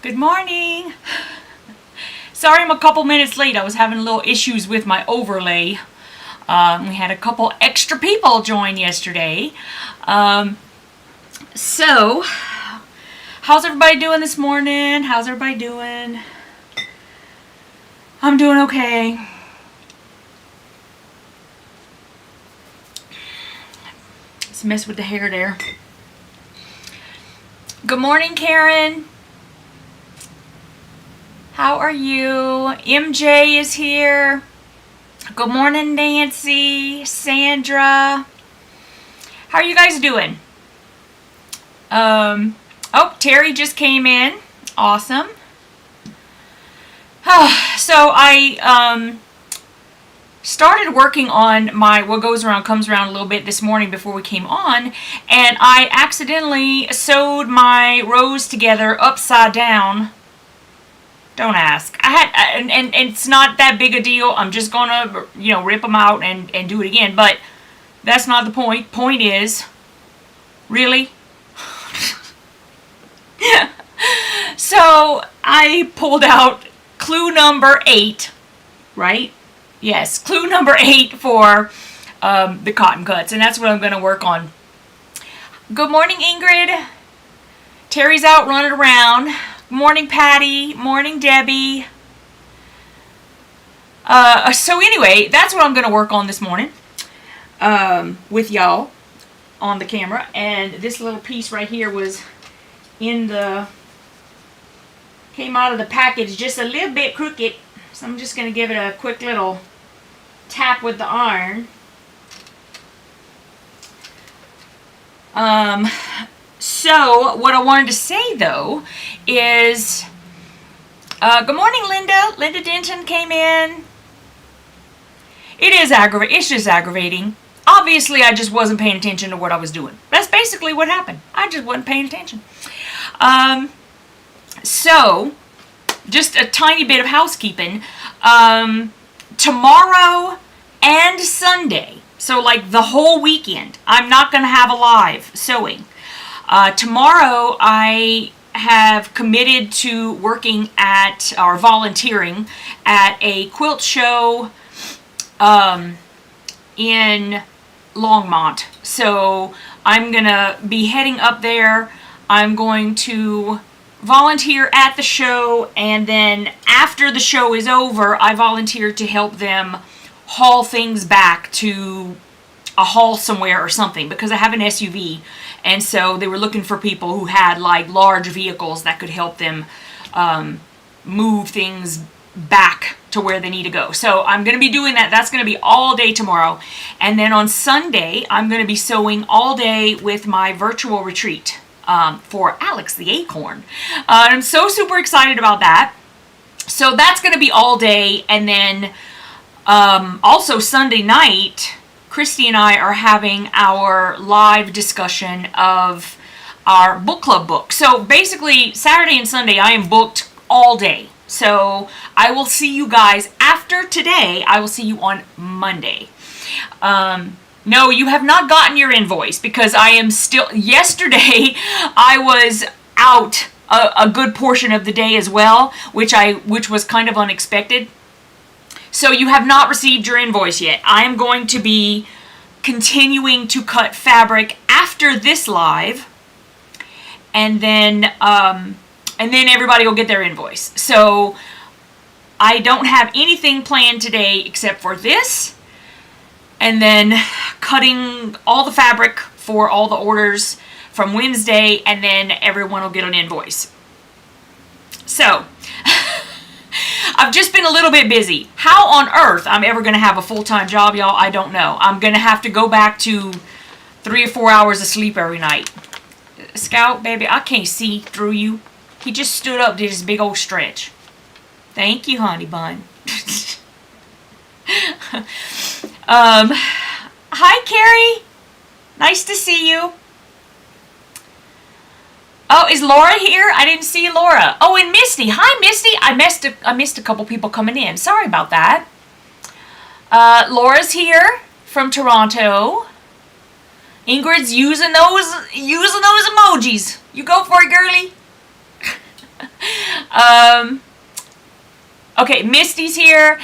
Good morning. Sorry I'm a couple minutes late. I was having little issues with my overlay. We had a couple extra people join yesterday. So, how's everybody doing this morning? How's everybody doing? I'm doing okay. Let's mess with the hair there. Good morning, Karen. How are you? MJ is here. Good morning, Nancy, Sandra. How are you guys doing? Oh, Terry just came in. Awesome. So I started working on my What Goes Around Comes Around a little bit this morning before we came on, and I accidentally sewed my rows together upside down. Don't ask. And it's not that big a deal. I'm just gonna, rip them out and do it again. But that's not the point. Point is, really? So I pulled out clue number 8, right? Yes, clue number 8 for the cotton cuts, and that's what I'm gonna work on. Good morning, Ingrid. Terry's out running around. Morning, Patty. Morning, Debbie. So anyway, that's what I'm going to work on this morning with y'all on the camera. And this little piece right here was came out of the package just a little bit crooked. So I'm just going to give it a quick little tap with the iron. So, what I wanted to say, though, is, good morning, Linda. Linda Denton came in. It's just aggravating. Obviously, I just wasn't paying attention to what I was doing. That's basically what happened. I just wasn't paying attention. So, just a tiny bit of housekeeping. Tomorrow and Sunday, so like the whole weekend, I'm not going to have a live sewing. Tomorrow I have committed to working at, or volunteering at a quilt show in Longmont. So I'm going to be heading up there. I'm going to volunteer at the show, and then after the show is over, I volunteer to help them haul things back to a haul somewhere or something, because I have an SUV, and so they were looking for people who had like large vehicles that could help them move things back to where they need to go. So I'm going to be doing that. That's going to be all day tomorrow, and then on Sunday I'm going to be sewing all day with my virtual retreat for Alex the Acorn. I'm so super excited about that. So that's going to be all day, and then also Sunday night, Christy and I are having our live discussion of our book club book. So basically, Saturday and Sunday, I am booked all day. So I will see you guys after today. I will see you on Monday. No, you have not gotten your invoice, because I am still... Yesterday, I was out a good portion of the day as well, which was kind of unexpected. So you have not received your invoice yet. I am going to be continuing to cut fabric after this live, and then everybody will get their invoice. So I don't have anything planned today except for this, and then cutting all the fabric for all the orders from Wednesday, and then everyone will get an invoice. So I've just been a little bit busy. How on earth I'm ever going to have a full-time job, y'all, I don't know. I'm going to have to go back to 3 or 4 hours of sleep every night. Scout, baby, I can't see through you. He just stood up, did his big old stretch. Thank you, honey bun. Hi, Carrie. Nice to see you. Oh, is Laura here? I didn't see Laura. Oh, and Misty. Hi, Misty. I missed a couple people coming in. Sorry about that. Laura's here from Toronto. Ingrid's using those emojis. You go for it, girly. Okay, Misty's here.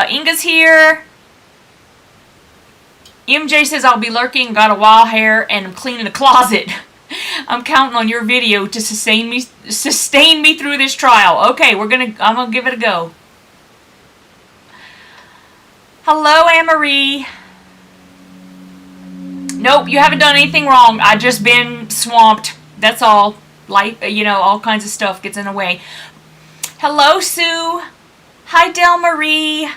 Inga's here. MJ says I'll be lurking, got a wild hair, and I'm cleaning the closet. I'm counting on your video to sustain me through this trial. Okay, I'm gonna give it a go. Hello, Anne-Marie. Nope, you haven't done anything wrong. I've just been swamped. That's all. Life, all kinds of stuff gets in the way. Hello, Sue. Hi, Del Marie.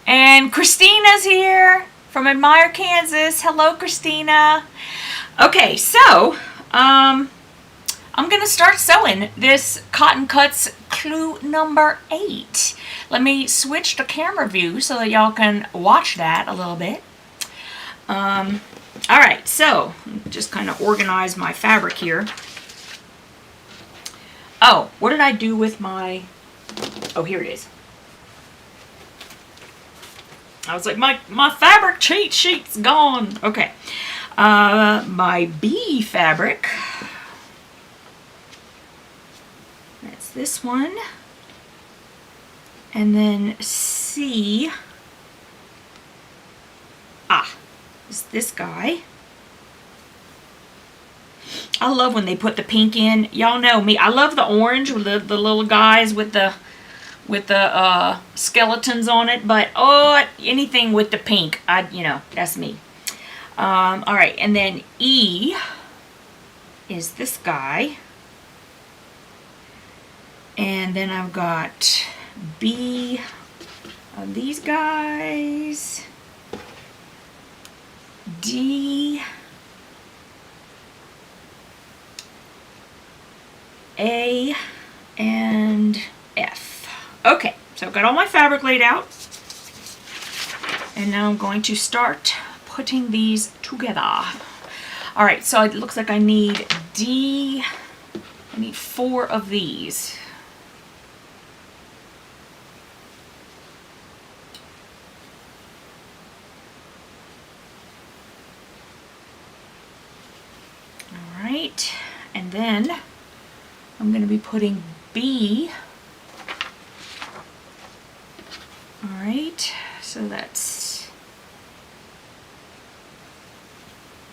And Christina's here from Admire, Kansas. Hello, Christina. Okay, so I'm going to start sewing this Cotton Cuts clue number 8. Let me switch to camera view so that y'all can watch that a little bit. Alright, so just kind of organize my fabric here. Oh, what did I do with my... Oh, here it is. I was like, my fabric cheat sheet's gone. Okay. My B fabric. That's this one. And then C. Is this guy. I love when they put the pink in. Y'all know me. I love the orange with the little guys with the skeletons on it, but anything with the pink, that's me. All right, and then E is this guy, and then I've got B of these guys, D, A, and F. Okay, so I've got all my fabric laid out, and now I'm going to start putting these together. All right, so it looks like I need I need 4 of these. All right, and then I'm going to be putting B. Alright, so that's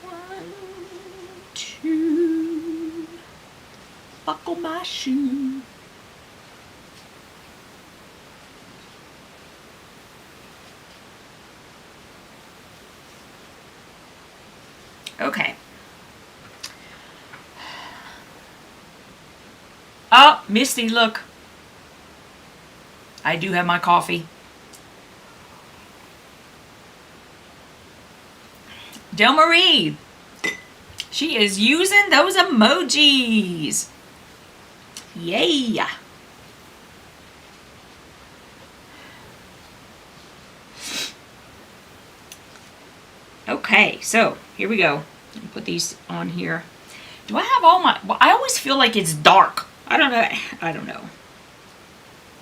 1, 2, buckle my shoe. Okay. Oh, Misty, look. I do have my coffee. Del Marie, she is using those emojis. Yay. Okay, so here we go. Let me put these on here. Do I have all my... Well, I always feel like it's dark. I don't know.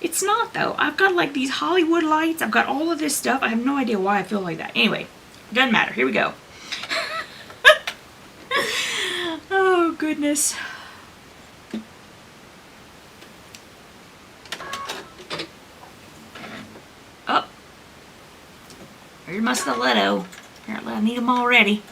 It's not, though. I've got like these Hollywood lights. I've got all of this stuff. I have no idea why I feel like that. Anyway, doesn't matter. Here we go. Oh, goodness. Oh. Here's my stiletto. Apparently I need them already.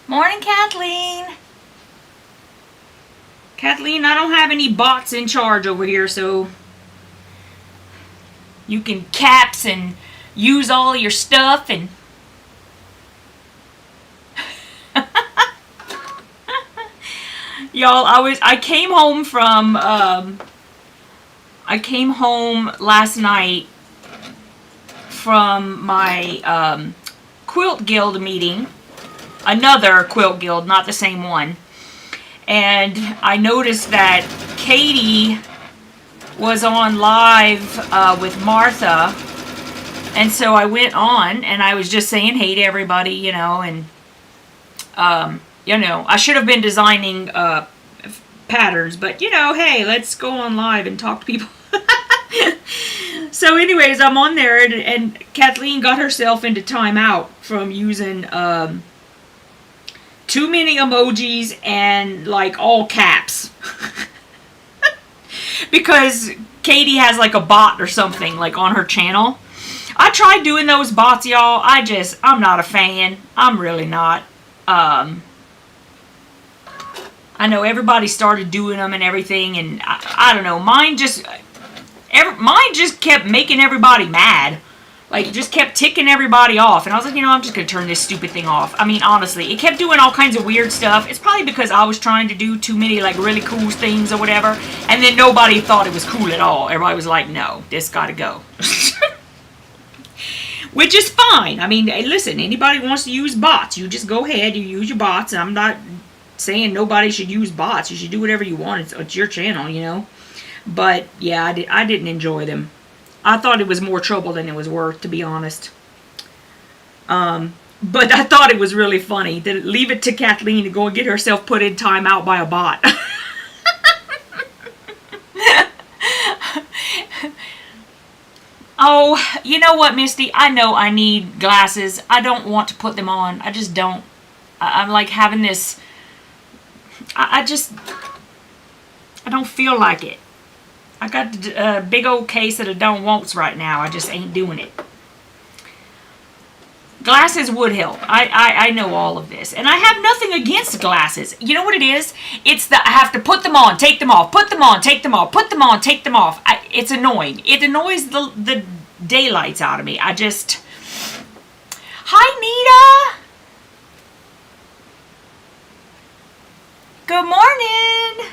Morning, Kathleen. Kathleen, I don't have any bots in charge over here, so you can caps and use all your stuff and y'all, I came home last night from my Quilt Guild meeting. another quilt guild, not the same one. And I noticed that Katie was on live with Martha. And so I went on and I was just saying hey to everybody, you know, and, you know, I should have been designing patterns, but, you know, hey, let's go on live and talk to people. So anyways, I'm on there, and Kathleen got herself into timeout from using too many emojis and, like, all caps. Because Katie has, like, a bot or something, like, on her channel. I tried doing those bots, y'all. I'm not a fan. I'm really not. I know everybody started doing them and everything, and I don't know. Mine just kept making everybody mad. Like, it just kept ticking everybody off. And I was like, you know, I'm just going to turn this stupid thing off. I mean, honestly, it kept doing all kinds of weird stuff. It's probably because I was trying to do too many, like, really cool things or whatever. And then nobody thought it was cool at all. Everybody was like, no, this got to go. Which is fine. I mean, hey, listen, anybody wants to use bots, you just go ahead, you use your bots. I'm not saying nobody should use bots. You should do whatever you want. It's your channel, you know. But, yeah, I didn't enjoy them. I thought it was more trouble than it was worth, to be honest. But I thought it was really funny to leave it to Kathleen to go and get herself put in timeout by a bot. Oh, you know what, Misty? I know I need glasses. I don't want to put them on. I just don't. I'm like having this... I don't feel like it. I got a big old case of the don't wants right now. I just ain't doing it. Glasses would help. I know all of this. And I have nothing against glasses. You know what it is? It's that I have to put them on, take them off, put them on, take them off, put them on, take them off. It's annoying. It annoys the daylights out of me. Hi, Nita! Good morning!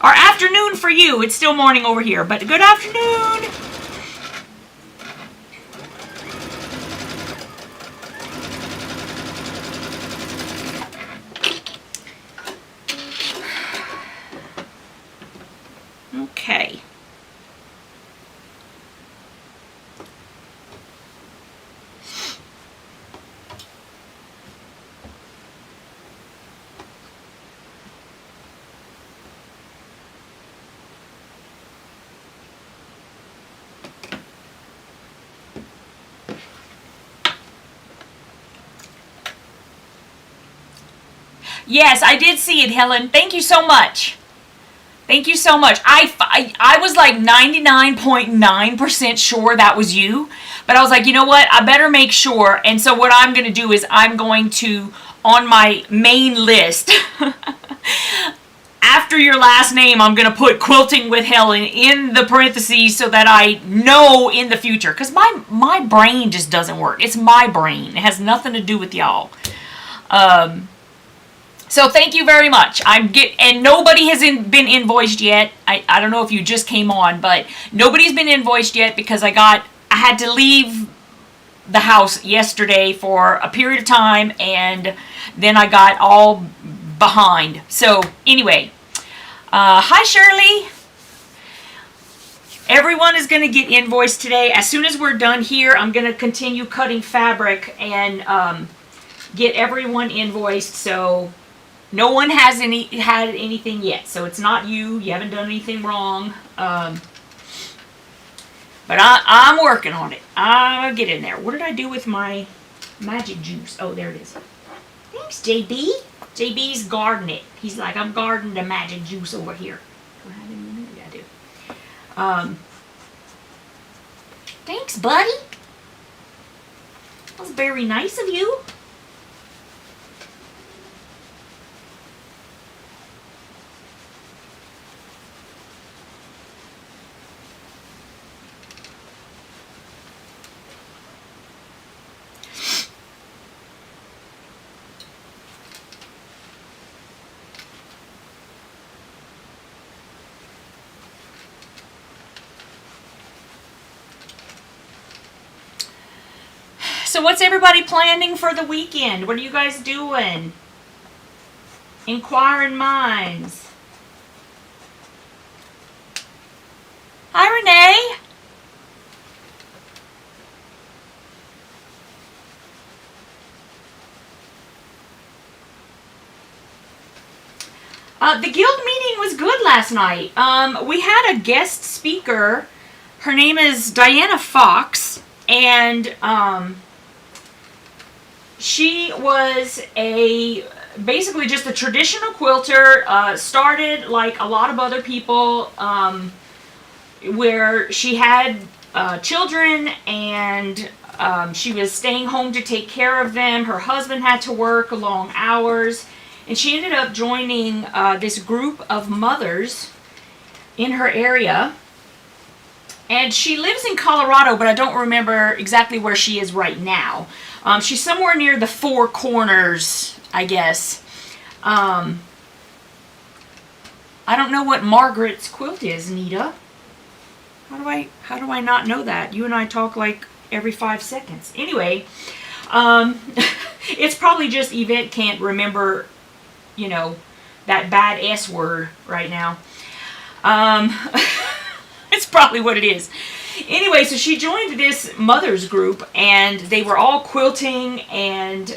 Or afternoon for you. It's still morning over here, but good afternoon! Okay. Yes, I did see it, Helen. Thank you so much. Thank you so much. I was like 99.9% sure that was you. But I was like, you know what? I better make sure. And so what I'm going to do is I'm going to, on my main list, after your last name, I'm going to put quilting with Helen in the parentheses so that I know in the future. Because my brain just doesn't work. It's my brain. It has nothing to do with y'all. So thank you very much. And nobody has been invoiced yet. I don't know if you just came on, but nobody's been invoiced yet because I had to leave the house yesterday for a period of time, and then I got all behind. So anyway, hi Shirley. Everyone is going to get invoiced today. As soon as we're done here, I'm going to continue cutting fabric and get everyone invoiced. So no one has had anything yet, so it's not you. You haven't done anything wrong. But I'm working on it. I'll get in there. What did I do with my magic juice? Oh, there it is. Thanks, JB. JB's guarding it. He's like, I'm guarding the magic juice over here. Do I have any in there? Yeah, I do. Thanks, buddy. That was very nice of you. So So what's everybody planning for the weekend? What are you guys doing? Inquiring minds. Hi, Renee. The guild meeting was good last night. We had a guest speaker. Her name is Diana Fox, and she was basically just a traditional quilter. Started like a lot of other people, where she had children, and she was staying home to take care of them. Her husband had to work long hours. And she ended up joining this group of mothers in her area. And she lives in Colorado, but I don't remember exactly where she is right now. She's somewhere near the Four Corners, I guess. I don't know what Margaret's quilt is, Nita. How do I not know that? You and I talk like every 5 seconds. Anyway, it's probably just Yvette can't remember, you know, that bad S word right now. It's probably what it is. Anyway, so she joined this mothers group, and they were all quilting, and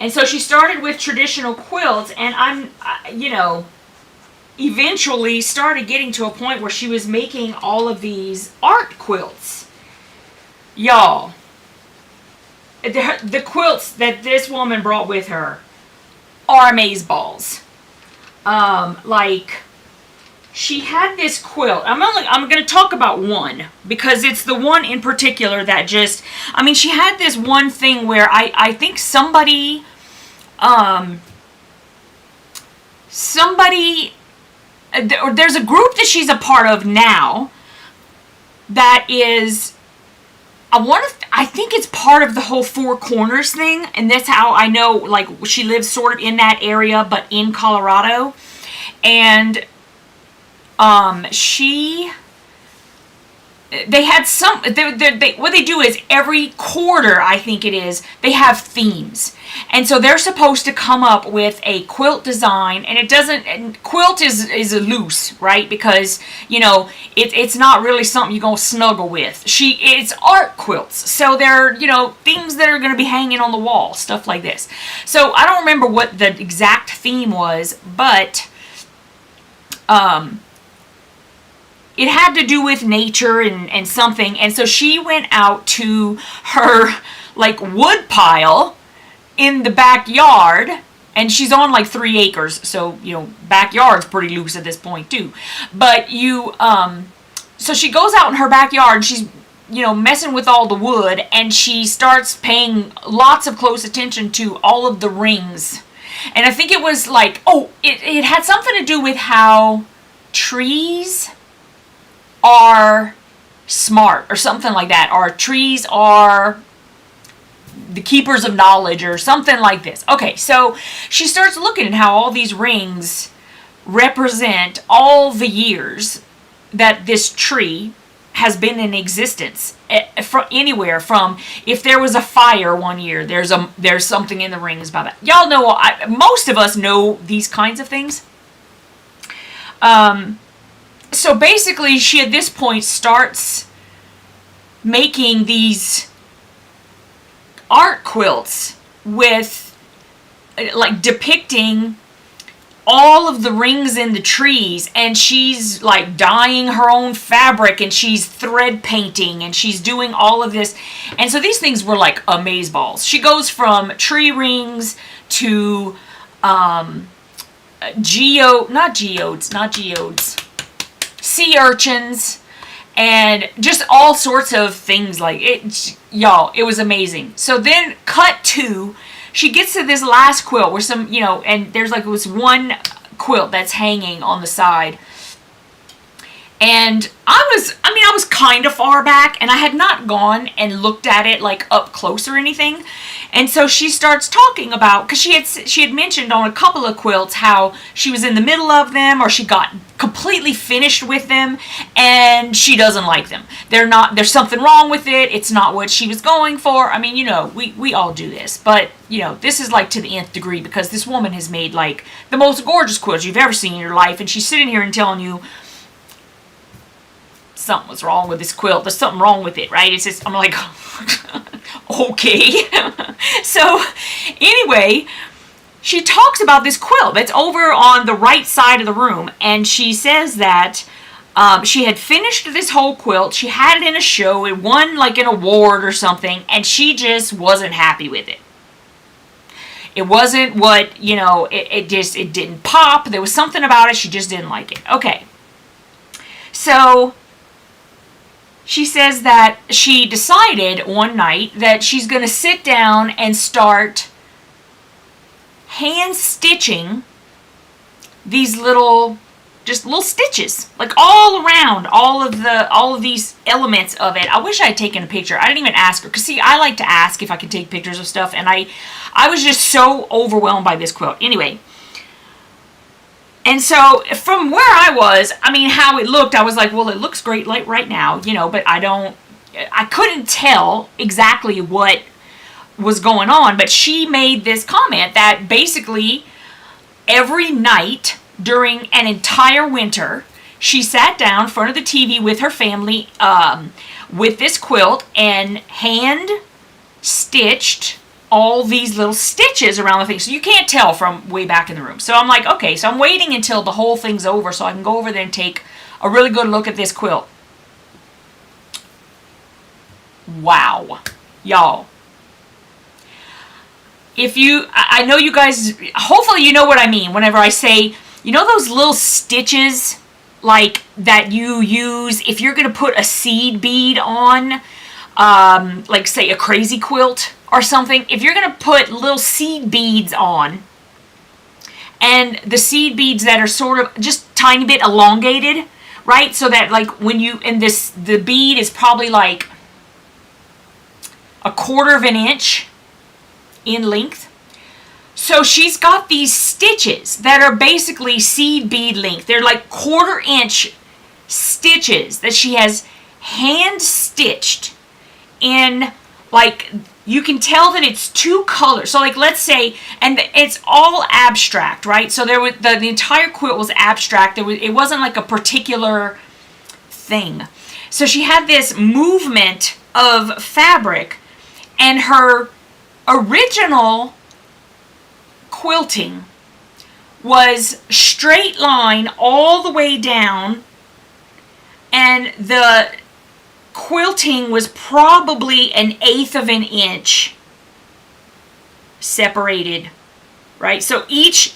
so she started with traditional quilts, and you know, eventually started getting to a point where she was making all of these art quilts. Y'all, the quilts that this woman brought with her are amazeballs. Like, she had this quilt. I'm going to talk about one, because it's the one in particular that just, I mean, she had this one thing where I think somebody, there's a group that she's a part of now that is, I think it's part of the whole Four Corners thing, and that's how I know, like, she lives sort of in that area, but in Colorado. And they had some, what they do is every quarter, I think it is, they have themes. And so they're supposed to come up with a quilt design, and it doesn't, and quilt is a loose, right? Because, you know, it's not really something you're going to snuggle with. It's art quilts. So they're, you know, things that are going to be hanging on the wall, stuff like this. So I don't remember what the exact theme was, but it had to do with nature and something. And so she went out to her, like, wood pile in the backyard, and she's on like 3 acres, so, you know, backyard's pretty loose at this point too. But so she goes out in her backyard, and she's, you know, messing with all the wood, and she starts paying lots of close attention to all of the rings. And I think it was like, it had something to do with how trees are smart, or something like that, or trees are the keepers of knowledge, or something like this. Okay, so she starts looking at how all these rings represent all the years that this tree has been in existence. From anywhere from, if there was a fire one year, there's something in the rings about that. Y'all know, most of us know these kinds of things. So basically, she at this point starts making these art quilts with, like, depicting all of the rings in the trees, and she's like dyeing her own fabric, and she's thread painting, and she's doing all of this. And so these things were like amazeballs. She goes from tree rings to sea urchins, and just all sorts of things like it. Y'all, it was amazing. So then cut to, she gets to this last quilt where some, you know, and there's like this one quilt that's hanging on the side, And I was kind of far back, and I had not gone and looked at it like up close or anything. And so she starts talking about, because she had mentioned on a couple of quilts how she was in the middle of them, or she got completely finished with them, and she doesn't like them. There's something wrong with it. It's not what she was going for. I mean, you know, we all do this, but you know, this is like to the nth degree, because this woman has made like the most gorgeous quilts you've ever seen in your life, and she's sitting here and telling you something was wrong with this quilt. There's something wrong with it, right? It's just, I'm like, okay. So anyway, she talks about this quilt that's over on the right side of the room, and she says that she had finished this whole quilt. She had it in a show. It won like an award or something, and she just wasn't happy with it. It wasn't what, you know, it didn't pop. There was something about it. She just didn't like it. Okay. So she says that she decided one night that she's going to sit down and start hand stitching these little stitches, like all around all of these elements of it. I wish I had taken a picture. I didn't even ask her, because see, I like to ask if I could take pictures of stuff, and I was just so overwhelmed by this quilt. Anyway, and so from where I was, I mean, how it looked, I was like, well, it looks great like right now, you know, but I couldn't tell exactly what was going on. But she made this comment that basically every night during an entire winter, she sat down in front of the TV with her family with this quilt and hand stitched all these little stitches around the thing. So you can't tell from way back in the room. So I'm like, okay, so I'm waiting until the whole thing's over so I can go over there and take a really good look at this quilt. Wow. Y'all. I know you guys, hopefully you know what I mean whenever I say, you know those little stitches like that you use if you're going to put a seed bead on, like say a crazy quilt or something. If you're going to put little seed beads on, and the seed beads that are sort of just tiny bit elongated, right? So that like when you, and the bead is probably like 1/4 of an inch in length. So she's got these stitches that are basically seed bead length. They're like 1/4 inch stitches that she has hand stitched in, like, you can tell that it's 2 colors. So like, let's say, and it's all abstract, right? So there was the entire quilt was abstract. It wasn't like a particular thing. So she had this movement of fabric, and her original quilting was straight line all the way down, and the quilting was probably 1/8 of an inch separated, right? So each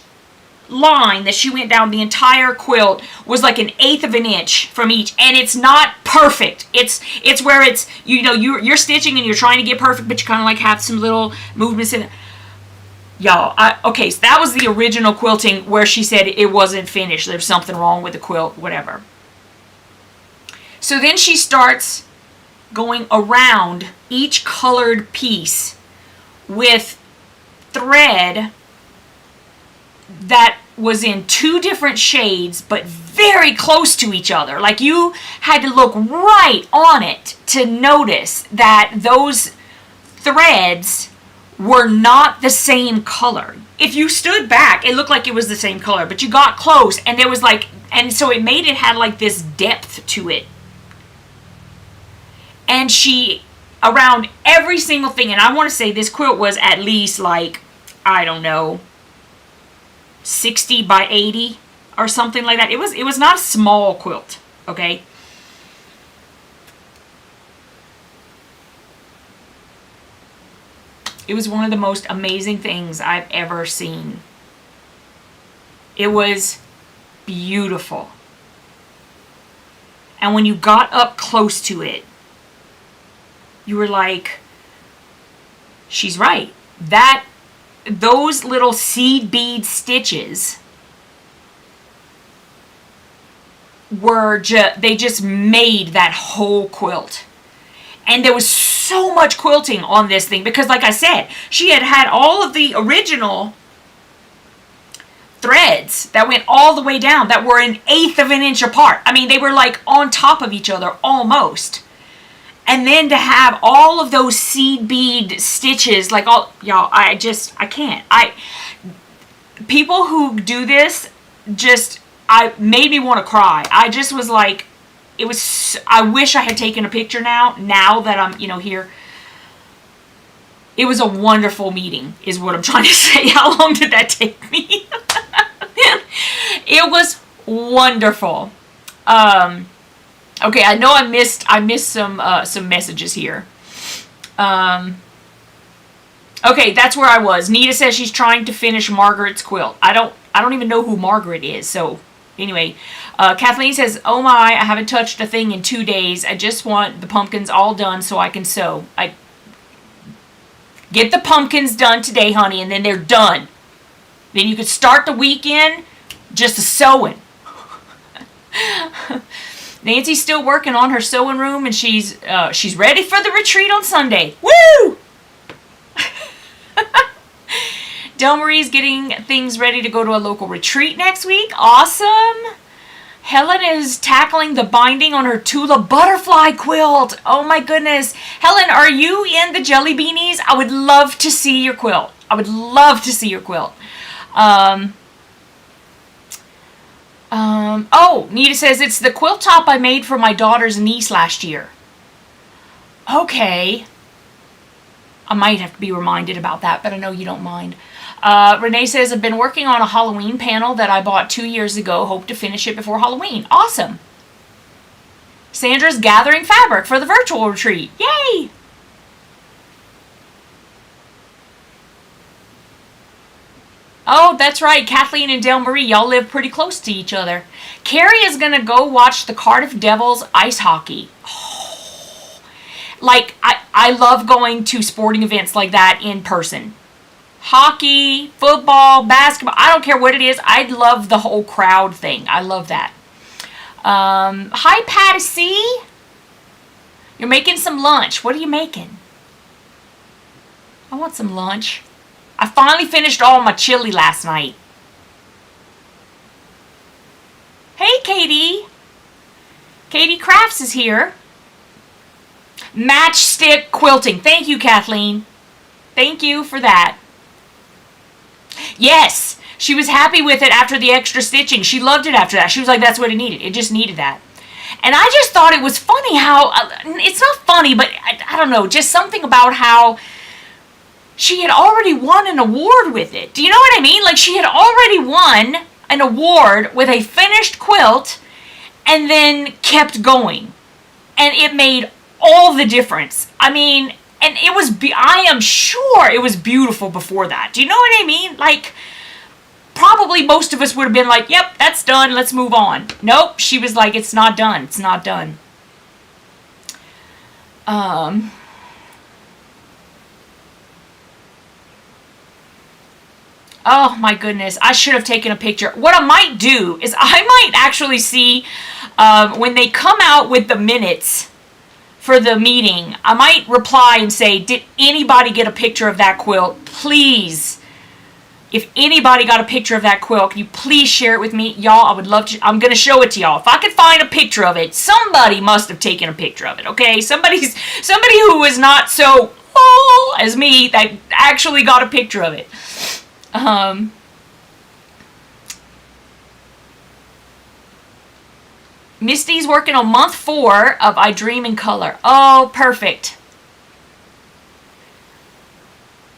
line that she went down the entire quilt was like 1/8 of an inch from each, and it's not perfect. It's where it's, you know, you're stitching and you're trying to get perfect, but you kind of like have some little movements in it. Y'all, okay, so that was the original quilting where she said it wasn't finished. There's something wrong with the quilt, whatever. So then she starts going around each colored piece with thread that was in 2 different shades, but very close to each other. Like, you had to look right on it to notice that those threads were not the same color. If you stood back, it looked like it was the same color, but you got close and there was like, and so it made it had like this depth to it. And she, around every single thing, and I want to say this quilt was at least like, I don't know, 60 by 80 or something like that. It was not a small quilt, okay? It was one of the most amazing things I've ever seen. It was beautiful. And when you got up close to it, you were like, she's right. Those little seed bead stitches they just made that whole quilt. And there was so much quilting on this thing because, like I said, she had all of the original threads that went all the way down that were 1/8 of an inch apart. I mean, they were like on top of each other almost. And then to have all of those seed bead stitches, like all, y'all, I can't. People who do this made me want to cry. I just was like, I wish I had taken a picture now that I'm, here. It was a wonderful meeting, is what I'm trying to say. How long did that take me? It was wonderful. Okay, I know I missed some messages here. Okay, that's where I was. Nita says she's trying to finish Margaret's quilt. I don't even know who Margaret is. So anyway, Kathleen says, "Oh my, I haven't touched a thing in 2 days. I just want the pumpkins all done so I can sew. I get the pumpkins done today, honey, and then they're done. Then you could start the weekend just sewing." Nancy's still working on her sewing room, and she's ready for the retreat on Sunday. Woo! Del Marie's getting things ready to go to a local retreat next week. Awesome. Helen is tackling the binding on her Tula butterfly quilt. Oh my goodness. Helen, are you in the Jelly Beanies? I would love to see your quilt. I would love to see your quilt. Oh, Nita says, it's the quilt top I made for my daughter's niece last year. Okay. I might have to be reminded about that, but I know you don't mind. Renee says, I've been working on a Halloween panel that I bought 2 years ago. Hope to finish it before Halloween. Awesome. Sandra's gathering fabric for the virtual retreat. Yay! Oh, that's right. Kathleen and Del Marie, y'all live pretty close to each other. Carrie is going to go watch the Cardiff Devils ice hockey. Oh, like, I love going to sporting events like that in person. Hockey, football, basketball, I don't care what it is. I love the whole crowd thing. I love that. Hi, Patty C. You're making some lunch. What are you making? I want some lunch. I finally finished all my chili last night. Hey, Katie. Katie Crafts is here. Matchstick quilting. Thank you, Kathleen. Thank you for that. Yes, she was happy with it after the extra stitching. She loved it after that. She was like, that's what it needed. It just needed that. And I just thought it was funny how, it's not funny, but I don't know, just something about how she had already won an award with it. Do you know what I mean? Like, she had already won an award with a finished quilt and then kept going. And it made all the difference. I mean, and it was, I am sure it was beautiful before that. Do you know what I mean? Like, probably most of us would have been like, yep, that's done, let's move on. Nope, she was like, it's not done, it's not done. Oh my goodness, I should have taken a picture. What I might do is I might actually see when they come out with the minutes for the meeting, I might reply and say, did anybody get a picture of that quilt? Please, if anybody got a picture of that quilt, can you please share it with me? Y'all, I would love to. I'm going to show it to y'all. If I could find a picture of it, somebody must have taken a picture of it, okay? Somebody who was not so as me that actually got a picture of it. Misty's working on month 4 of I Dream in Color. Oh, perfect.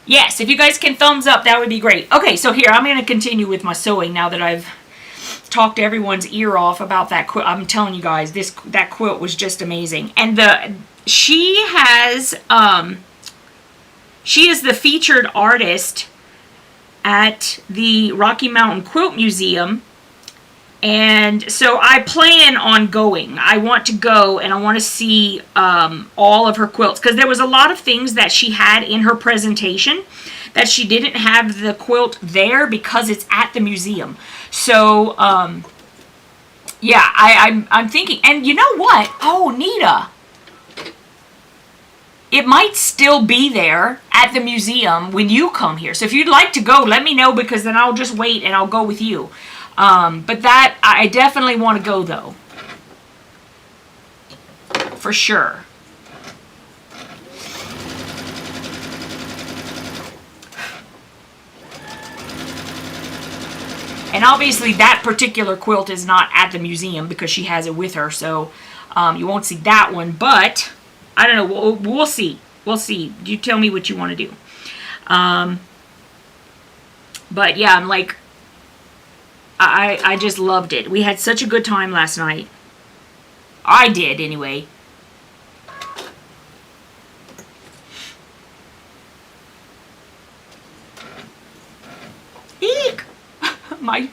Yes, if you guys can thumbs up, that would be great. Okay, so here, I'm going to continue with my sewing now that I've talked everyone's ear off about that quilt. I'm telling you guys, that quilt was just amazing. And she is the featured artist at the Rocky Mountain Quilt Museum. And so I plan on going. I want to go and I want to see all of her quilts. Because there was a lot of things that she had in her presentation that she didn't have the quilt there because it's at the museum. So Yeah, I'm thinking, and you know what? Oh, Nita. It might still be there at the museum when you come here. So if you'd like to go, let me know, because then I'll just wait and I'll go with you. But that, I definitely want to go though. For sure. And obviously that particular quilt is not at the museum because she has it with her. So you won't see that one. But I don't know. We'll see. We'll see. You tell me what you want to do. But yeah, I'm like, I just loved it. We had such a good time last night. I did, anyway. Eek! My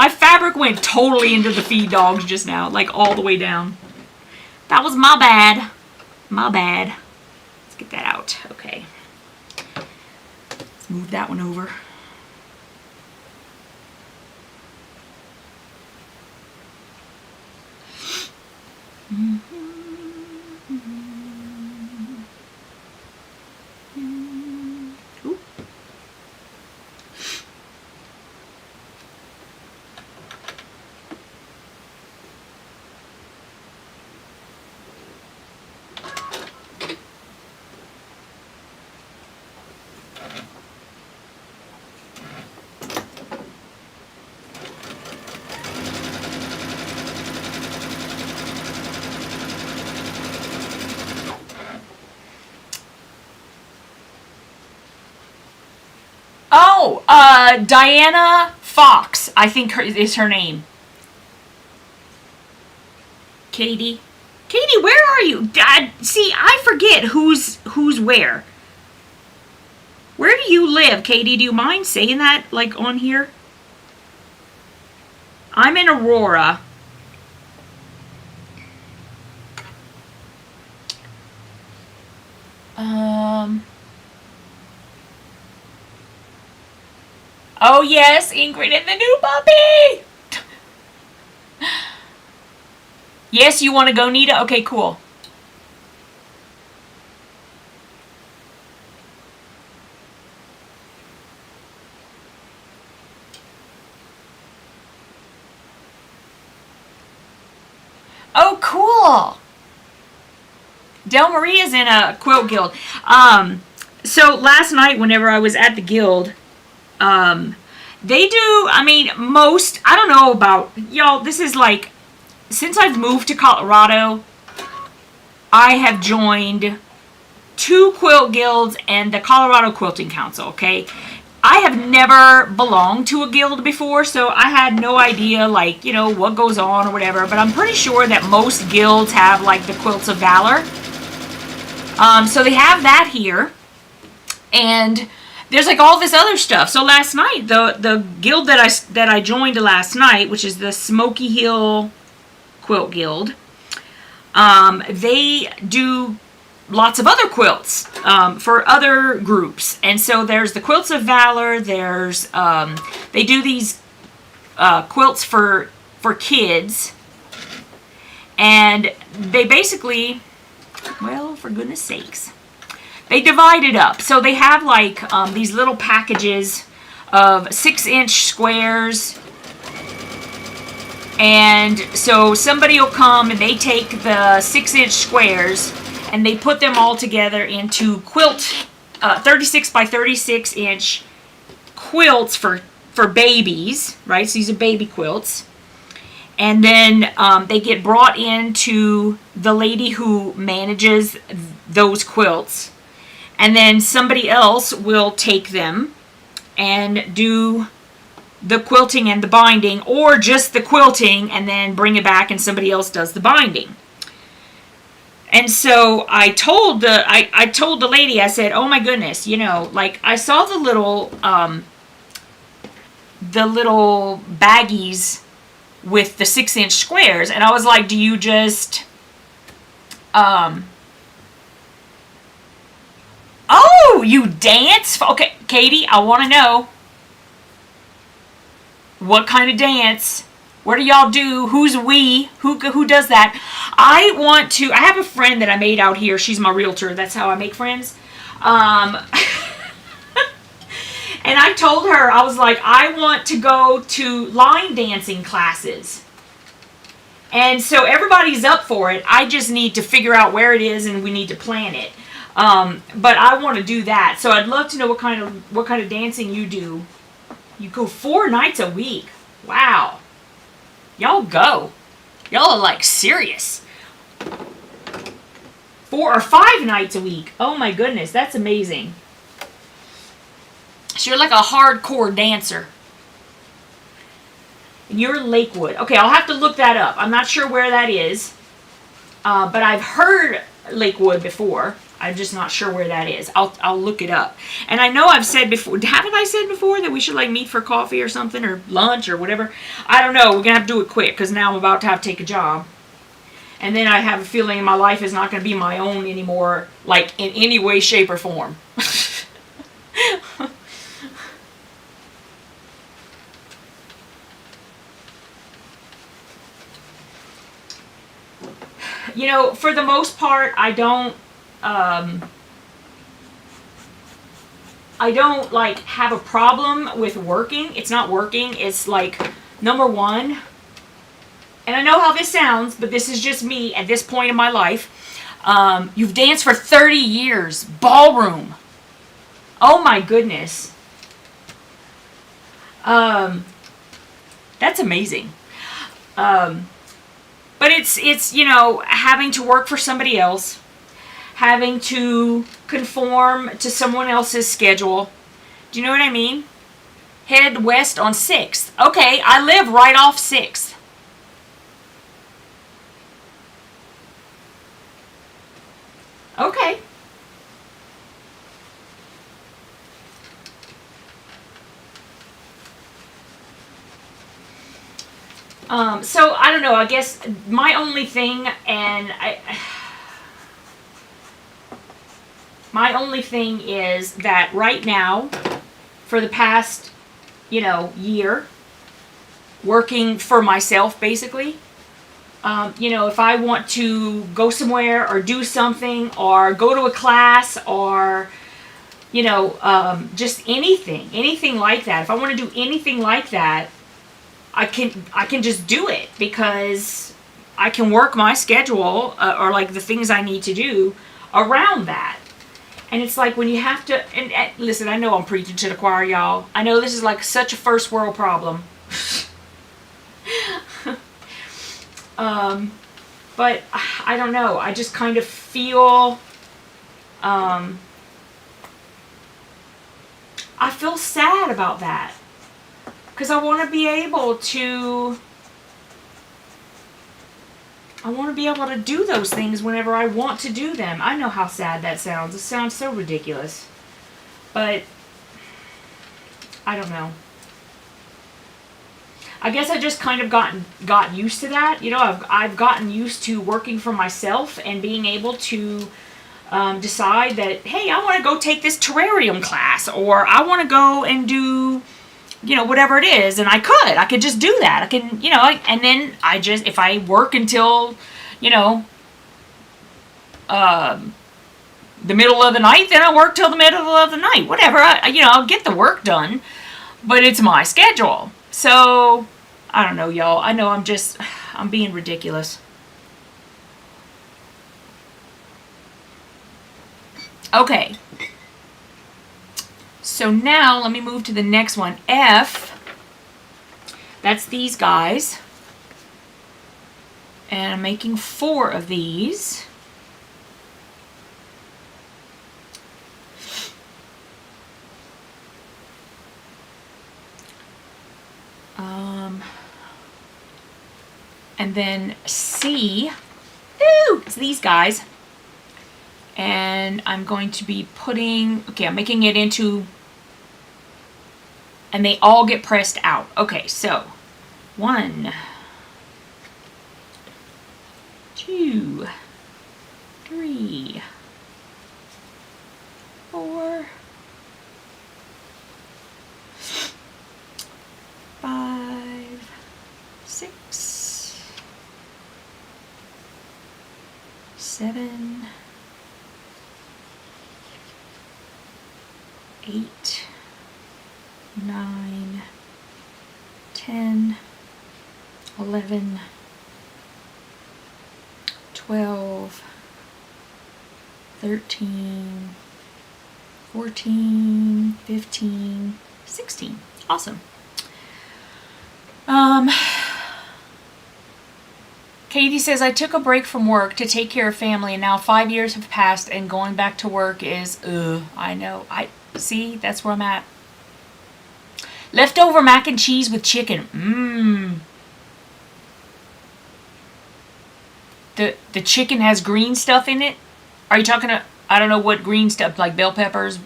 fabric went totally into the feed dogs just now, like all the way down. That was my bad. My bad. Let's get that out. Okay. Let's move that one over. Ooh. Oh, Diana Fox, I think is her name. Katie. Katie, where are you? See, I forget who's where. Where do you live, Katie? Do you mind saying that, like, on here? I'm in Aurora. Oh, yes, Ingrid and the new puppy! Yes, you want to go, Nita? Okay, cool. Oh, cool! Del Maria's in a quilt guild. So last night, whenever I was at the guild, they do, I mean, most, I don't know about, y'all, this is like, since I've moved to Colorado, I have joined 2 quilt guilds and the Colorado Quilting Council, okay? I have never belonged to a guild before, so I had no idea, like, you know, what goes on or whatever, but I'm pretty sure that most guilds have, like, the Quilts of Valor. So they have that here, and there's, like, all this other stuff. So last night, the guild that I joined last night, which is the Smoky Hill Quilt Guild, they do lots of other quilts for other groups. And so there's the Quilts of Valor, there's they do these quilts for kids, and they basically, well, for goodness sakes, they divide it up. So they have like these little packages of 6-inch squares. And so somebody will come and they take the 6-inch squares and they put them all together into quilt, 36 by 36 inch quilts for babies, right? So these are baby quilts. And then they get brought into the lady who manages those quilts. And then somebody else will take them and do the quilting and the binding, or just the quilting and then bring it back and somebody else does the binding. And so I told the lady, I said, oh my goodness, you know, like I saw the little baggies with the 6-inch squares, and I was like, do you just oh, you dance? Okay, Katie, I want to know what kind of dance What do y'all do? Who's we? Who does that? I have a friend that I made out here. She's my realtor. That's how I make friends. And I told her, I was like, I want to go to line dancing classes. And so everybody's up for it. I just need to figure out where it is, and we need to plan it. But I want to do that. So I'd love to know what kind of dancing you do. You go 4 nights a week. Wow. Y'all go. Y'all are like serious. 4 or 5 nights a week. Oh my goodness, that's amazing. So you're like a hardcore dancer. And you're Lakewood. Okay, I'll have to look that up. I'm not sure where that is. But I've heard Lakewood before. I'm just not sure where that is. I'll look it up. And I know I've said before, haven't I said before that we should like meet for coffee or something, or lunch or whatever? I don't know. We're going to have to do it quick because now I'm about to have to take a job. And then I have a feeling my life is not going to be my own anymore, like in any way, shape, or form. You know, for the most part, I don't like have a problem with working. It's not working. It's like, number one, and I know how this sounds, but this is just me at this point in my life. You've danced for 30 years. Ballroom. Oh my goodness. That's amazing. But it's, you know, having to work for somebody else, having to conform to someone else's schedule. Do you know what I mean? Head west on 6th. Okay, I live right off 6th. Okay. So I don't know, I guess my only thing, my only thing is that right now, for the past, you know, year, working for myself basically, you know, if I want to go somewhere or do something or go to a class or, you know, just anything like that. If I want to do anything like that, I can just do it because I can work my schedule or like the things I need to do around that. And it's like when you have to, and listen, I know I'm preaching to the choir, y'all. I know this is like such a first world problem. But I don't know. I just kind of feel, I feel sad about that. Because I want to be able to, do those things whenever I want to do them. I know how sad that sounds. It sounds so ridiculous. But, I don't know. I guess I just kind of got used to that. You know, I've gotten used to working for myself and being able to decide that, hey, I want to go take this terrarium class, or I want to go and do, you know, whatever it is, and I could just do that. I can, you know, and then I just, if I work until, you know, the middle of the night, then I work till the middle of the night. Whatever, you know, I'll get the work done, but it's my schedule. So, I don't know, y'all. I know I'm being ridiculous. Okay. So now, let me move to the next one. F, that's these guys. And I'm making 4 of these. And then C, it's these guys. And I'm going to be putting, okay, I'm making it into, and they all get pressed out. Okay, so 1, 2, 3, 4, 5, 6, 7, 8, 9, 10, 11, 12, 13, 14, 15, 16. Awesome. Katie says, I took a break from work to take care of family, and now 5 years have passed, and going back to work is, I know. See, that's where I'm at. Leftover mac and cheese with chicken. The chicken has green stuff in it? Are you talking I don't know what green stuff, like bell peppers,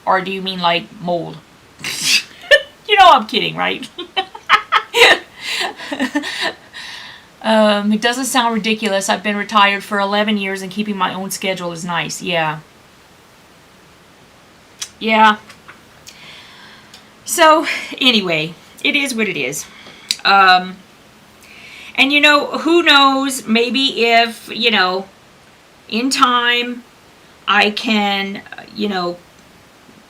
or do you mean like mold? You know I'm kidding, right? It doesn't sound ridiculous. I've been retired for 11 years and keeping my own schedule is nice. Yeah. Yeah. So, anyway, it is what it is. And you know, who knows, maybe if, you know, in time I can, you know,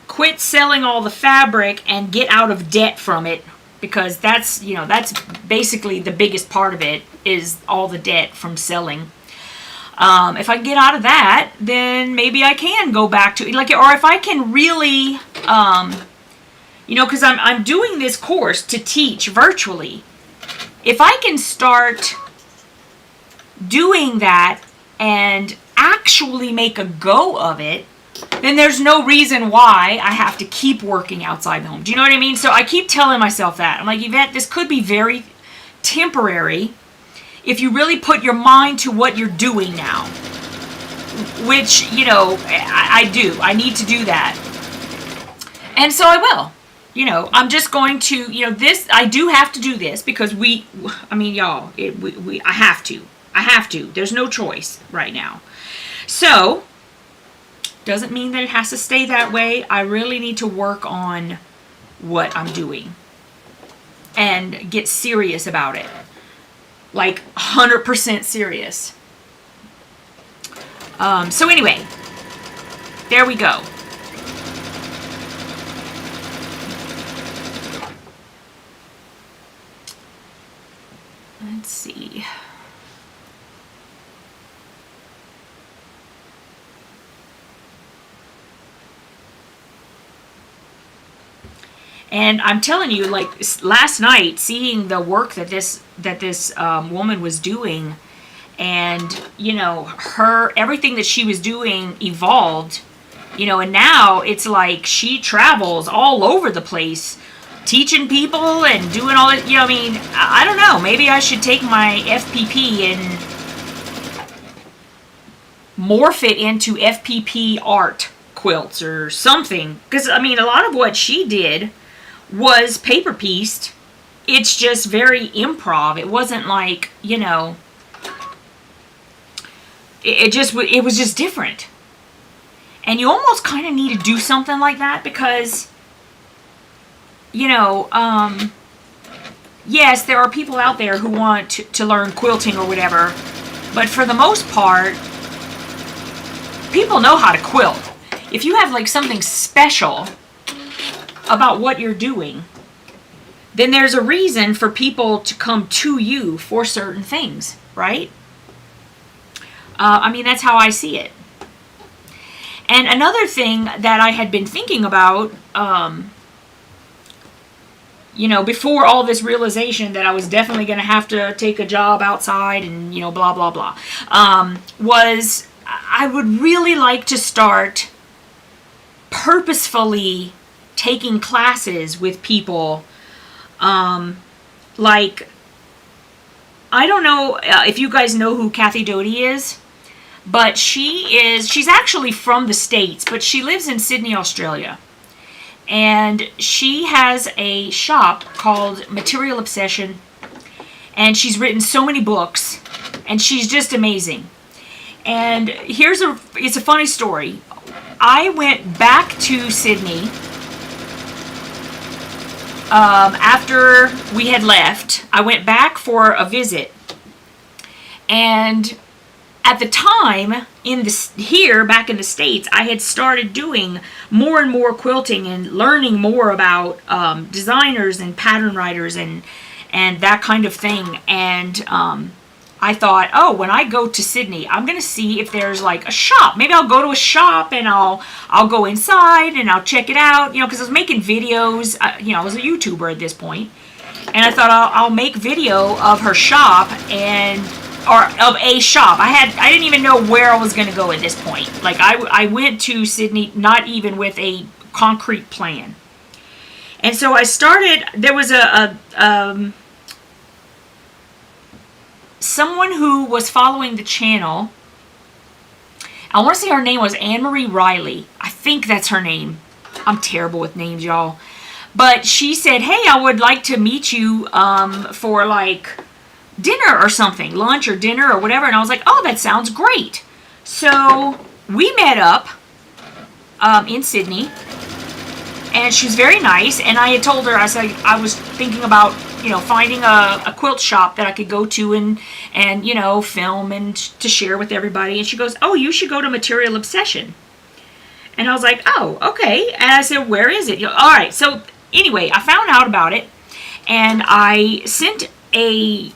quit selling all the fabric and get out of debt from it, because that's, you know, that's basically the biggest part of it, is all the debt from selling. If I get out of that, then maybe I can go back to, like, or if I can really, you know, because I'm doing this course to teach virtually. If I can start doing that and actually make a go of it, then there's no reason why I have to keep working outside the home. Do you know what I mean? So I keep telling myself that. I'm like, Yvette, this could be very temporary if you really put your mind to what you're doing now. Which, you know, I do. I need to do that. And so I will. You know, I'm just going to, you know, this, I do have to do this because I mean, y'all, I have to. I have to. There's no choice right now. So, doesn't mean that it has to stay that way. I really need to work on what I'm doing and get serious about it. Like 100% serious. So anyway, there we go. Let's see. And I'm telling you, like, last night, seeing the work that this woman was doing, and, you know, everything that she was doing evolved, you know, and now it's like she travels all over the place teaching people and doing all that. You know, I mean, I don't know, maybe I should take my FPP and morph it into FPP art quilts or something, because I mean, a lot of what she did was paper pieced. It's just very improv. It wasn't like, you know, it was just different. And you almost kind of need to do something like that because, you know, yes, there are people out there who want to learn quilting or whatever, but for the most part, people know how to quilt. If you have like something special about what you're doing, then there's a reason for people to come to you for certain things, right? I mean, that's how I see it. And another thing that I had been thinking about, you know, before all this realization that I was definitely going to have to take a job outside and, you know, blah, blah, blah, was I would really like to start purposefully taking classes with people, like, I don't know if you guys know who Kathy Doty is, but she's actually from the States, but she lives in Sydney, Australia. And she has a shop called Material Obsession, and she's written so many books, and she's just amazing. And it's a funny story. I went back to Sydney after we had left. I went back for a visit, and at the time, back in the States, I had started doing more and more quilting and learning more about designers and pattern writers and that kind of thing. And I thought, oh, when I go to Sydney, I'm gonna see if there's like a shop. Maybe I'll go to a shop and I'll go inside and I'll check it out. You know, because I was making videos. You know, I was a YouTuber at this point, and I thought I'll make video of her shop or of a shop. I didn't even know where I was gonna go at this point. Like I went to Sydney not even with a concrete plan, and so I started. There was someone who was following the channel. I want to say her name was Anne-Marie Riley. I think that's her name. I'm terrible with names, y'all. But she said, hey, I would like to meet you for like dinner or something. Lunch or dinner or whatever. And I was like, oh, that sounds great. So we met up in Sydney. And she was very nice. And I had told her, I was thinking about, you know, finding a quilt shop that I could go to and you know, film and to share with everybody. And she goes, oh, you should go to Material Obsession. And I was like, oh, okay. And I said, where is it? All right. So anyway, I found out about it, and I sent like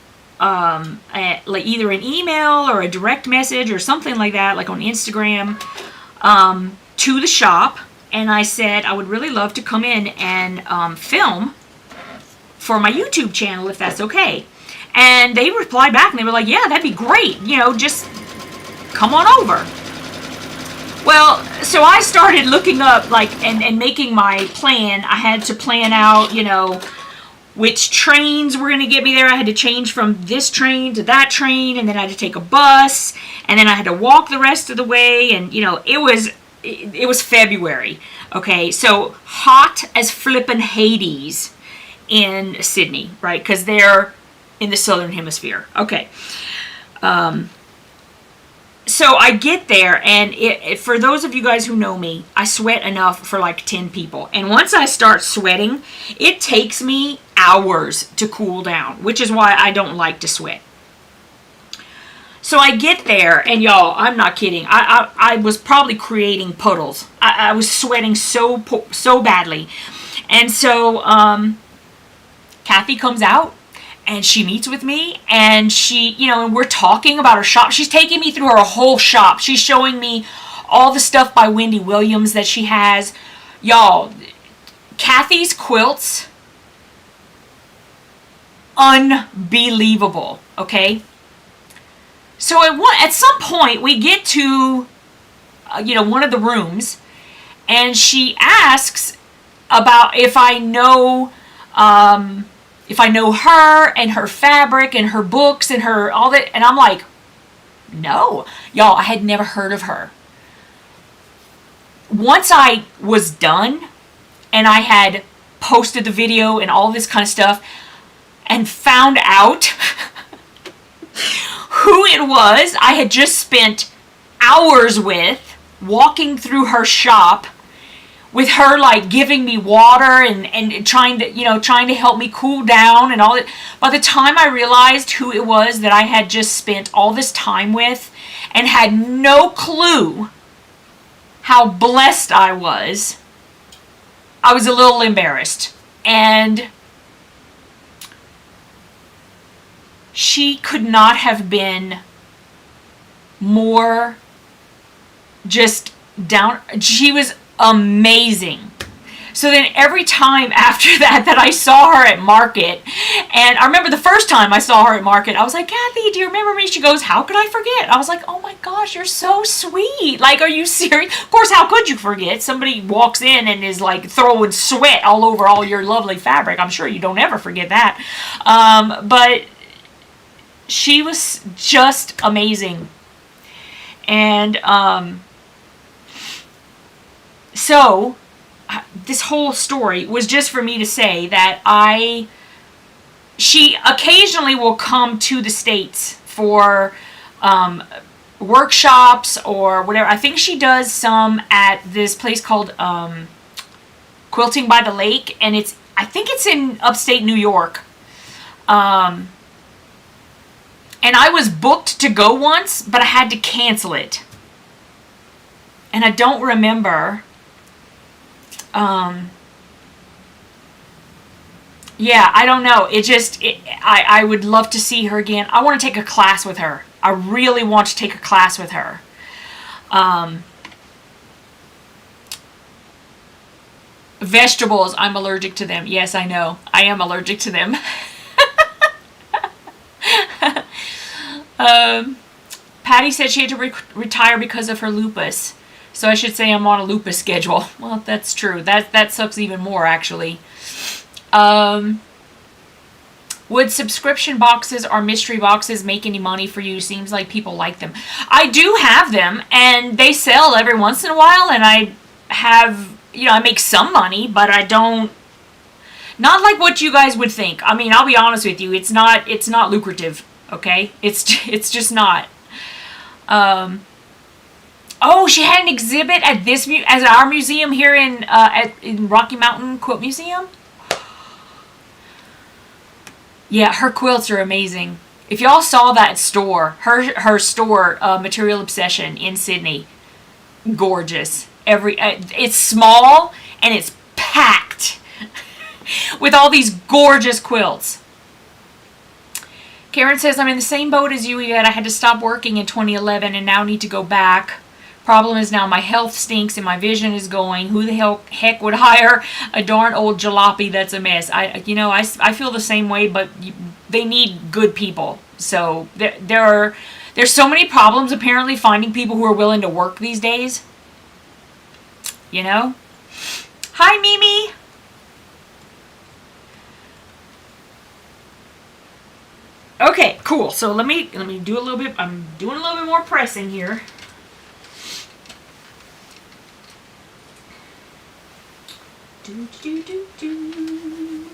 either an email or a direct message or something like that, like on Instagram, to the shop. And I said, I would really love to come in and film for my YouTube channel, if that's okay. And they replied back and they were like, yeah, that'd be great. You know, just come on over. Well, so I started looking up, like, and making my plan. I had to plan out, you know, which trains were going to get me there. I had to change from this train to that train, and then I had to take a bus, and then I had to walk the rest of the way. And, you know, it was February. Okay, so hot as flippin' Hades in Sydney, right? Because they're in the southern hemisphere. Okay. So I get there, and for those of you guys who know me, I sweat enough for like 10 people. And once I start sweating, it takes me hours to cool down, which is why I don't like to sweat. So I get there, and y'all, I'm not kidding. I was probably creating puddles. I was sweating so badly. And so Kathy comes out, and she meets with me, and she, you know, and we're talking about her shop. She's taking me through her whole shop. She's showing me all the stuff by Wendy Williams that she has. Y'all, Kathy's quilts, unbelievable, okay? So at some point, we get to, you know, one of the rooms, and she asks about if I know her and her fabric and her books and her all that. And I'm like, no. Y'all, I had never heard of her. Once I was done and I had posted the video and all this kind of stuff and found out who it was I had just spent hours with, walking through her shop, with her like giving me water and trying to help me cool down and all that. By the time I realized who it was that I had just spent all this time with and had no clue how blessed I was a little embarrassed. And she could not have been more just down. She was amazing. So then every time after that I saw her at market, and I remember the first time I saw her at market, I was like, Kathy, do you remember me? She goes, how could I forget? I was like, oh my gosh, you're so sweet. Like, are you serious? Of course, how could you forget? Somebody walks in and is like throwing sweat all over all your lovely fabric. I'm sure you don't ever forget that. But she was just amazing. And so this whole story was just for me to say that she occasionally will come to the States for workshops or whatever. I think she does some at this place called Quilting by the Lake, and I think it's in upstate New York. And I was booked to go once, but I had to cancel it. And I don't remember. Yeah, I don't know. I would love to see her again. I want to take a class with her. I really want to take a class with her. Vegetables, I'm allergic to them. Yes, I know. I am allergic to them. Patty said she had to retire because of her lupus. So I should say I'm on a lupus schedule. Well, that's true. That sucks even more, actually. Would subscription boxes or mystery boxes make any money for you? Seems like people like them. I do have them, and they sell every once in a while, and I have, I make some money, but I don't, not like what you guys would think. I mean, I'll be honest with you, it's not lucrative, okay? It's just not. Oh, she had an exhibit at our museum here in Rocky Mountain Quilt Museum. Yeah, her quilts are amazing. If y'all saw that store, her store, Material Obsession in Sydney, gorgeous. It's small and it's packed with all these gorgeous quilts. Karen says, I'm in the same boat as you, Yvette. I had to stop working in 2011 and now need to go back. Problem is now my health stinks and my vision is going. Who the heck would hire a darn old jalopy that's a mess? I feel the same way, but they need good people. So there's so many problems apparently finding people who are willing to work these days. Hi, Mimi. Okay, cool. So let me do a little bit. I'm doing a little bit more pressing here. Do do do do.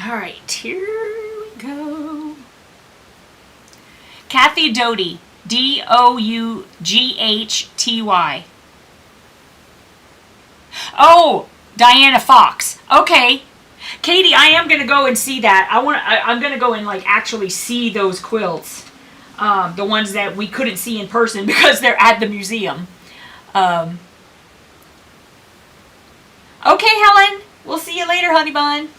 All right, here we go. Kathy Doty, Doughty. Oh, Diana Fox. Okay, Katie, I am gonna go and see that. I'm gonna go and actually see those quilts, the ones that we couldn't see in person because they're at the museum. Okay, Helen, we'll see you later, honey bun.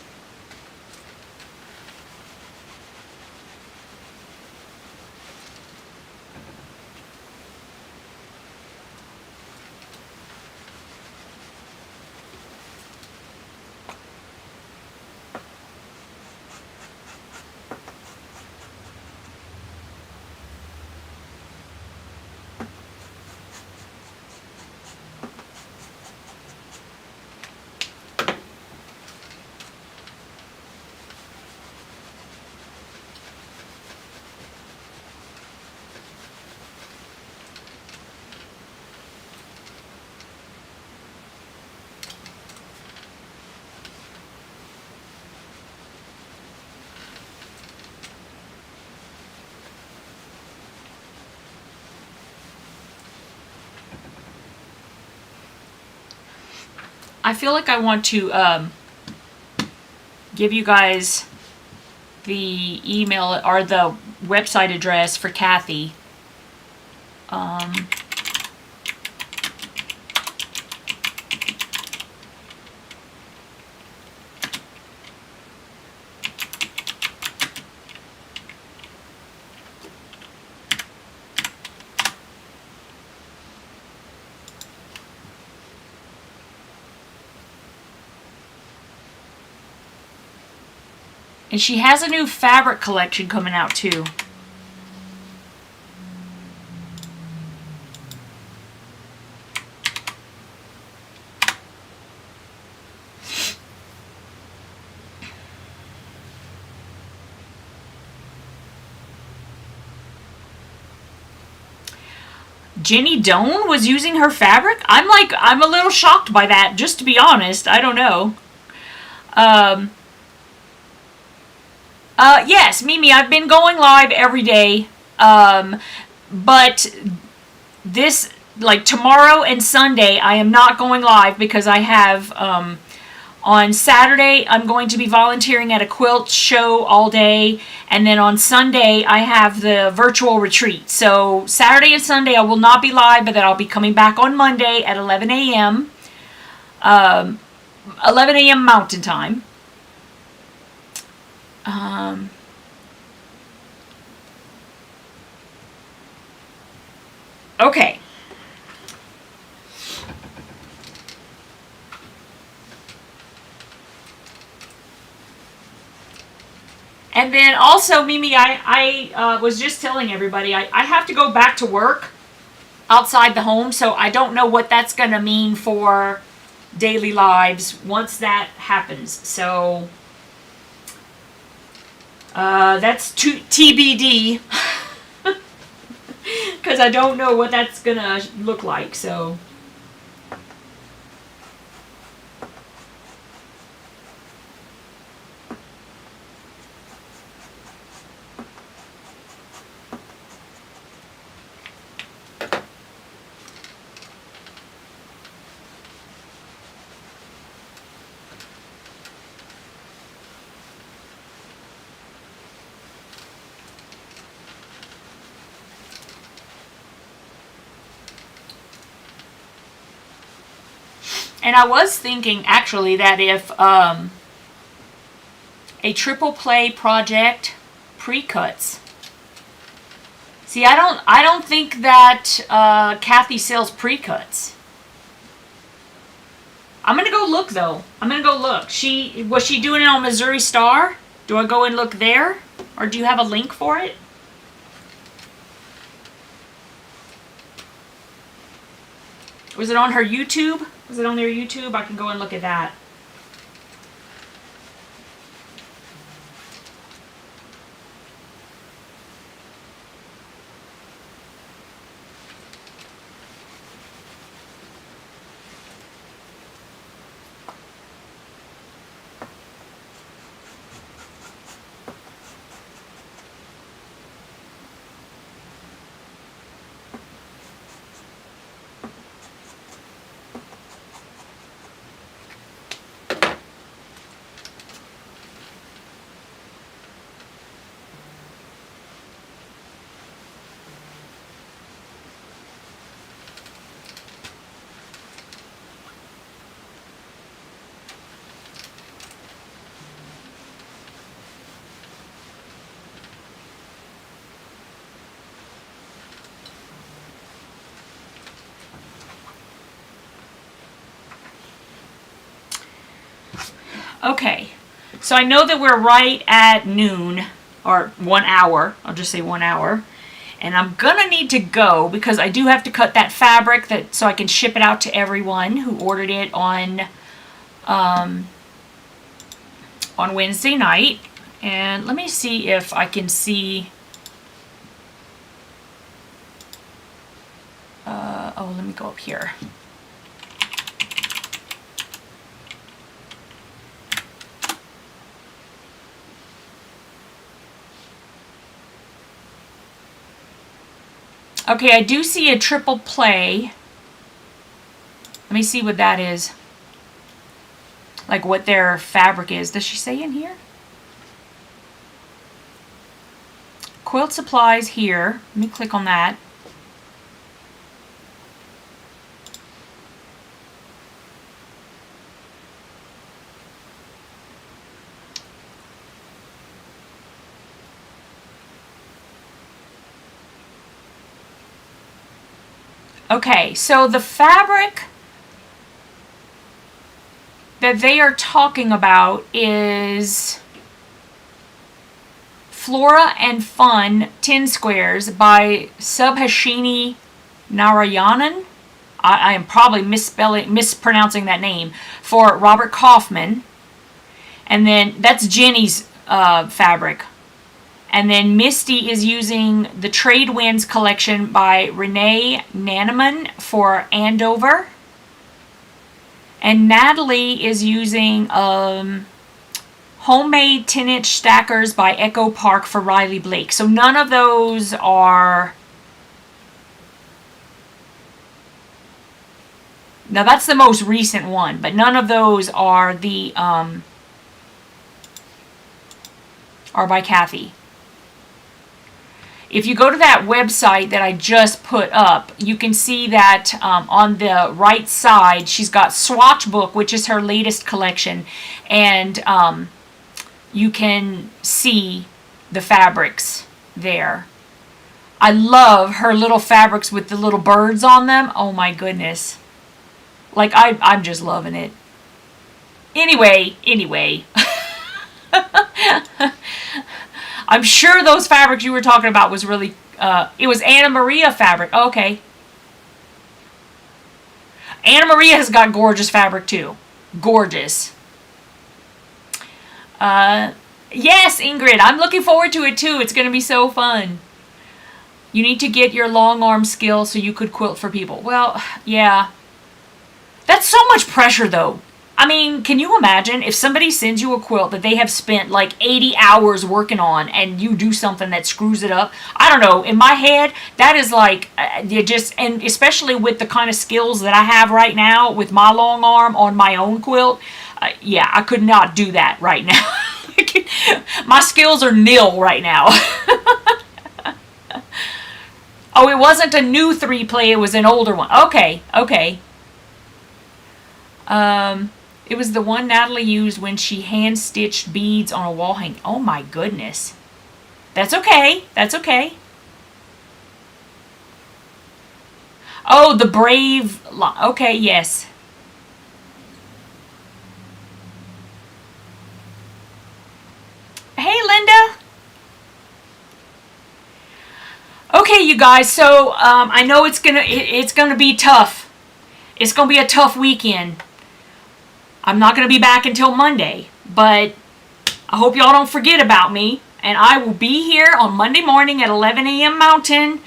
I feel like I want to give you guys the email or the website address for Kathy. And she has a new fabric collection coming out too. Jenny Doan was using her fabric? I'm a little shocked by that, just to be honest. I don't know. Yes, Mimi, I've been going live every day. But this, like tomorrow and Sunday, I am not going live because I have, on Saturday, I'm going to be volunteering at a quilt show all day. And then on Sunday, I have the virtual retreat. So Saturday and Sunday, I will not be live, but then I'll be coming back on Monday at 11 a.m. 11 a.m. Mountain Time. Okay. And then also, Mimi, I was just telling everybody, I have to go back to work outside the home, so I don't know what that's going to mean for daily lives once that happens. So, that's TBD, because I don't know what that's going to look like, so... And I was thinking, actually, that if a triple play project pre-cuts. See, I don't think that Kathy sells pre-cuts. I'm gonna go look though. I'm gonna go look. Was she doing it on Missouri Star? Do I go and look there, or do you have a link for it? Was it on her YouTube? Was it on their YouTube? I can go and look at that. Okay, so I know that we're right at noon, or 1 hour. I'll just say 1 hour. And I'm gonna need to go because I do have to cut that fabric so I can ship it out to everyone who ordered it on Wednesday night. And let me see if I can see. Oh, let me go up here. Okay, I do see a triple play. Let me see what that is. Like what their fabric is. Does she say in here? Quilt supplies here. Let me click on that. Okay, so the fabric that they are talking about is Flora and Fun 10 squares by Subhashini Narayanan. I am probably mispronouncing that name, for Robert Kaufman. And then that's Jenny's fabric. And then Misty is using the Trade Winds collection by Renee Naneman for Andover. And Natalie is using homemade 10-inch stackers by Echo Park for Riley Blake. So none of those are... Now that's the most recent one, but none of those are the are by Kathy. If you go to that website that I just put up, you can see that on the right side, she's got Swatch Book, which is her latest collection, and you can see the fabrics there. I love her little fabrics with the little birds on them. Oh my goodness. Like, I'm just loving it. Anyway. I'm sure those fabrics you were talking about was really, it was Anna Maria fabric. Okay. Anna Maria has got gorgeous fabric too. Gorgeous. Yes, Ingrid, I'm looking forward to it too. It's going to be so fun. You need to get your long arm skill so you could quilt for people. Well, yeah. That's so much pressure though. I mean, can you imagine if somebody sends you a quilt that they have spent like 80 hours working on and you do something that screws it up? I don't know. In my head, that is like, you just, and especially with the kind of skills that I have right now with my long arm on my own quilt, yeah, I could not do that right now. My skills are nil right now. Oh, it wasn't a new 3-play, it was an older one. Okay. It was the one Natalie used when she hand-stitched beads on a wall hanging. Oh my goodness. That's okay. Oh, the Brave... Okay, yes. Hey, Linda. Okay, you guys, so I know it's gonna be tough. It's gonna be a tough weekend. I'm not going to be back until Monday, but I hope y'all don't forget about me. And I will be here on Monday morning at 11 a.m. Mountain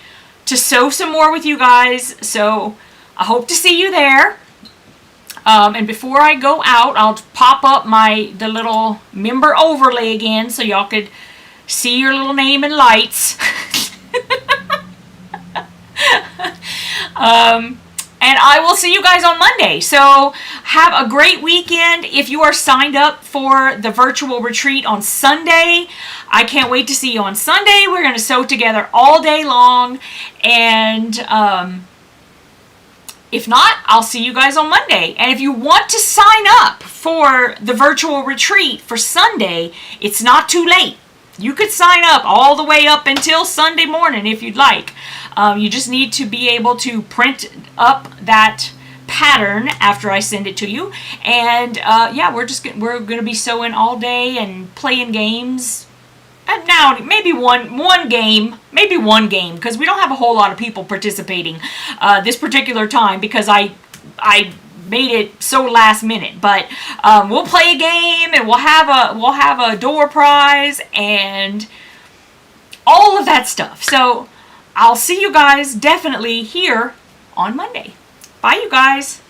to sew some more with you guys. So I hope to see you there. And before I go out, I'll pop up the little member overlay again so y'all could see your little name in lights. And I will see you guys on Monday. So have a great weekend. If you are signed up for the virtual retreat on Sunday, I can't wait to see you on Sunday. We're going to sew together all day long. And if not, I'll see you guys on Monday. And if you want to sign up for the virtual retreat for Sunday, it's not too late. You could sign up all the way up until Sunday morning if you'd like. You just need to be able to print up that pattern after I send it to you. And yeah, we're going to be sewing all day and playing games. And now maybe one game, because we don't have a whole lot of people participating this particular time because I made it so last minute. But we'll play a game and we'll have a door prize and all of that stuff. So I'll see you guys definitely here on Monday. Bye, you guys.